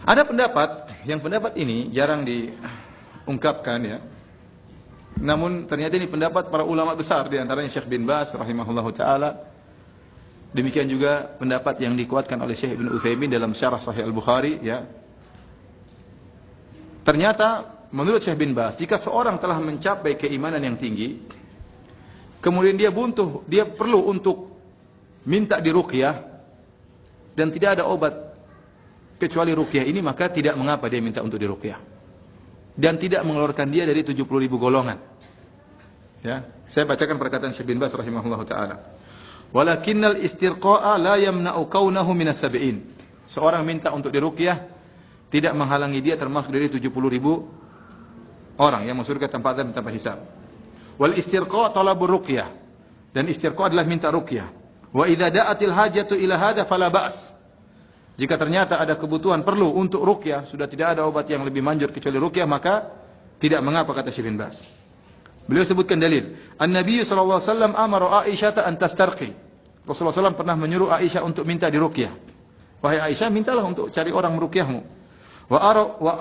Ada pendapat ini jarang diungkapkan ya. Namun ternyata ini pendapat para ulama besar, di antaranya Syekh bin Baz rahimahullahu taala. Demikian juga pendapat yang dikuatkan oleh Syekh Ibnu Utsaimin dalam Syarah Sahih Al-Bukhari ya. Ternyata menurut Syekh bin Baz, jika seorang telah mencapai keimanan yang tinggi, kemudian dia perlu untuk minta diruqyah dan tidak ada obat kecuali ruqyah ini, maka tidak mengapa dia minta untuk diruqyah dan tidak mengeluarkan dia dari 70.000 golongan. Ya, saya bacakan perkataan Syekh bin Baz rahimahullahu taala. Walakinnal istirqa'a la yamna'u kaunahu minas sab'in. Seorang minta untuk diruqyah tidak menghalangi dia termasuk dari 70.000 orang yang masuk surga tanpa azab dan tanpa hisab. Wal istirqa' talabur ruqyah, dan istirqa' adalah minta ruqyah. Wa idza da'atil hajatu ila hadza fala ba's. Jika ternyata ada kebutuhan perlu untuk ruqyah, sudah tidak ada obat yang lebih manjur kecuali ruqyah, maka tidak mengapa, kata Syekh bin Baz. Beliau sebutkan dalil. An-Nabi sallallahu alaihi wasallam amara Aisyah an tastarqi. Rasulullah SAW pernah menyuruh Aisyah untuk minta diruqyah. Wahai Aisyah, mintalah untuk cari orang meruqyahmu. Wa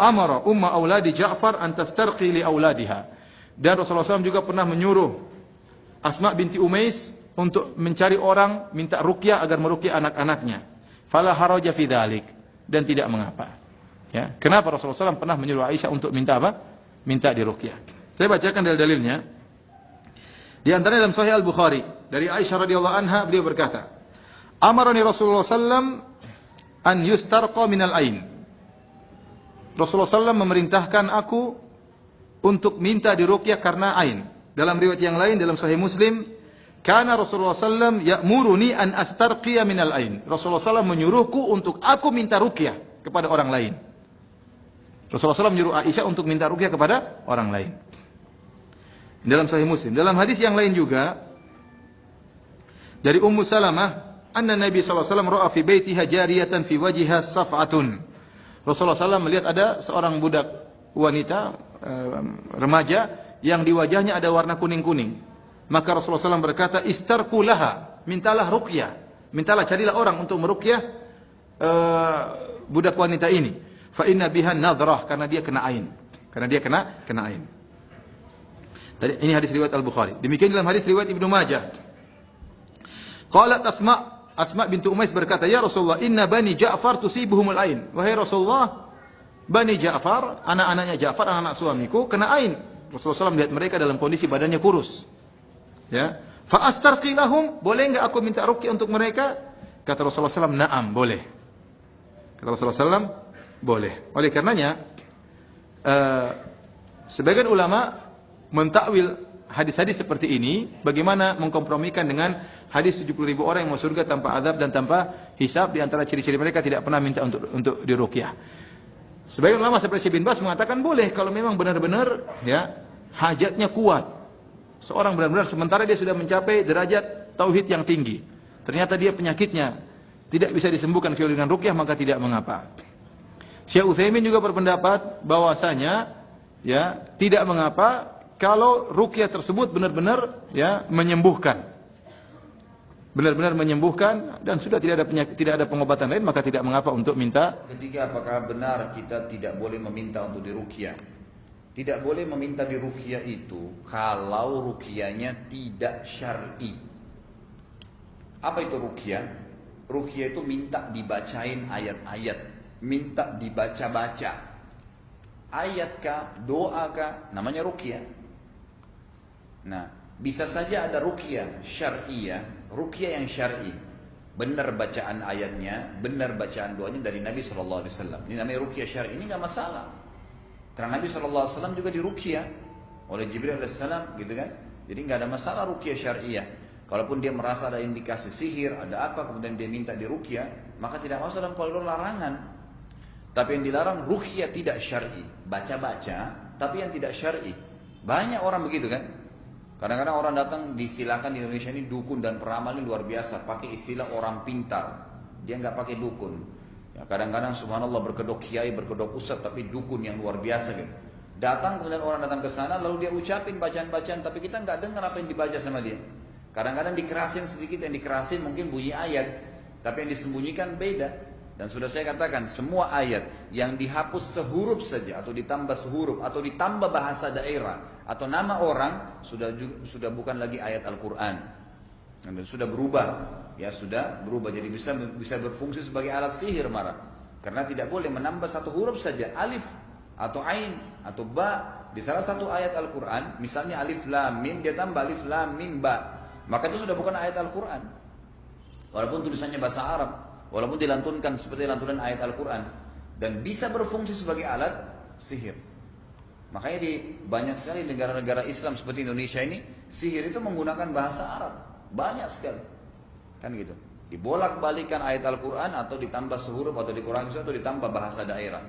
amara umma auladi Ja'far an tastarqi li auladiha. Dan Rasulullah SAW juga pernah menyuruh Asma binti Umais untuk mencari orang minta ruqyah agar meruqyah anak-anaknya. Fala haraja fi dzalik, dan tidak mengapa. Ya, kenapa Rasulullah SAW pernah menyuruh Aisyah untuk minta apa? Minta diruqyah. Saya bacakan dalil-dalilnya. Di antaranya dalam Sahih Al-Bukhari dari Aisyah radhiyallahu anha, beliau berkata, "Amarani Rasulullah SAW an yustarqa minal ain." Rasulullah SAW memerintahkan aku untuk minta diruqyah karena ain. Dalam riwayat yang lain dalam Sahih Muslim, "Kana Rasulullah SAW ya'muruni an astarqiya minal ain." Rasulullah SAW menyuruhku untuk aku minta ruqyah kepada orang lain. Rasulullah SAW menyuruh Aisyah untuk minta ruqyah kepada orang lain. Dalam Sahih Muslim. Dalam hadis yang lain juga dari Ummu Salamah, anna Nabi sallallahu alaihi wasallam ra'a fi baitiha jariyatan fi wajhiha saf'atun. Rasulullah SAW melihat ada seorang budak wanita remaja yang di wajahnya ada warna kuning-kuning. Maka Rasulullah SAW berkata, "Istarqu laha," mintalah ruqyah. Mintalah, carilah orang untuk meruqyah budak wanita ini. Fa inna biha nadrah, karena dia kena ain. Karena dia kena ain. Ini hadis riwayat Al-Bukhari. Demikian dalam hadis riwayat Ibnu Majah. Qalat Asma bintu Umais berkata, "Ya Rasulullah, inna bani Ja'far tusibuhumul ain." Wahai Rasulullah, Bani Ja'far, anak-anaknya Ja'far, anak-anak suamiku kena ain. Rasulullah SAW melihat mereka dalam kondisi badannya kurus. Ya. Fa astarqi lahum, boleh enggak aku minta ruqyah untuk mereka? Kata Rasulullah SAW, "Na'am, boleh." Kata Rasulullah SAW, boleh. Oleh karenanya sebagian ulama mentakwil hadis-hadis seperti ini, bagaimana mengkompromikan dengan hadis 70.000 orang yang masuk surga tanpa azab dan tanpa hisab. Di antara ciri-ciri mereka tidak pernah minta untuk diruqyah. Sebagian ulama seperti Syekh bin Baz mengatakan boleh kalau memang benar-benar ya hajatnya kuat. Seorang benar-benar sementara dia sudah mencapai derajat tauhid yang tinggi, ternyata dia penyakitnya tidak bisa disembuhkan kecuali dengan ruqyah, maka tidak mengapa. Syekh Utsaimin juga berpendapat bahwasanya ya tidak mengapa kalau ruqyah tersebut benar-benar ya menyembuhkan. Benar-benar menyembuhkan dan sudah tidak ada pengobatan lain, maka tidak mengapa untuk minta. Ketiga, apakah benar kita tidak boleh meminta untuk diruqyah? Tidak boleh meminta diruqyah itu kalau ruqyahnya tidak syar'i. Apa itu ruqyah? Ruqyah itu minta dibacain ayat-ayat, minta dibaca-baca. Ayat kah, doa kah, namanya ruqyah. Nah, bisa saja ada ruqyah syar'iyah, ruqyah yang syar'i, benar bacaan ayatnya, benar bacaan doanya dari Nabi sallallahu alaihi wasallam. Ini namanya ruqyah syar'i, ini enggak masalah. Karena Nabi sallallahu alaihi wasallam juga diruqyah oleh Jibril alaihi salam, gitu kan? Jadi enggak ada masalah ruqyah syar'iyah. Kalaupun dia merasa ada indikasi sihir, ada apa, kemudian dia minta diruqyah, maka tidak masuk dalam koridor larangan. Tapi yang dilarang ruqyah tidak syar'i, baca-baca, tapi yang tidak syar'i. Banyak orang begitu kan? Kadang-kadang orang datang disilakan di Indonesia ini dukun dan peramal ini luar biasa, pakai istilah orang pintar. Dia nggak pakai dukun. Ya, kadang-kadang subhanallah berkedok kiai, berkedok ustadz, tapi dukun yang luar biasa gitu. Datang kemudian orang datang ke sana, lalu dia ucapin bacaan-bacaan, tapi kita nggak dengar apa yang dibaca sama dia. Kadang-kadang dikerasin sedikit, yang dikerasin mungkin bunyi ayat, tapi yang disembunyikan beda. Dan sudah saya katakan, semua ayat yang dihapus sehuruf saja, atau ditambah sehuruf, atau ditambah bahasa daerah, atau nama orang, sudah bukan lagi ayat Al-Quran. Sudah berubah, ya sudah berubah. Jadi bisa berfungsi sebagai alat sihir marah. Karena tidak boleh menambah satu huruf saja, alif, atau ain, atau ba. Di salah satu ayat Al-Quran, misalnya alif lam mim, dia tambah alif lam mim ba. Maka itu sudah bukan ayat Al-Quran. Walaupun tulisannya bahasa Arab, walaupun dilantunkan seperti lantunan ayat Al-Quran, dan bisa berfungsi sebagai alat sihir. Makanya di banyak sekali negara-negara Islam seperti Indonesia ini, sihir itu menggunakan bahasa Arab. Banyak sekali. Kan gitu. Dibolak-balikan ayat Al-Quran, atau ditambah sehuruf, atau dikurangi atau ditambah bahasa daerah.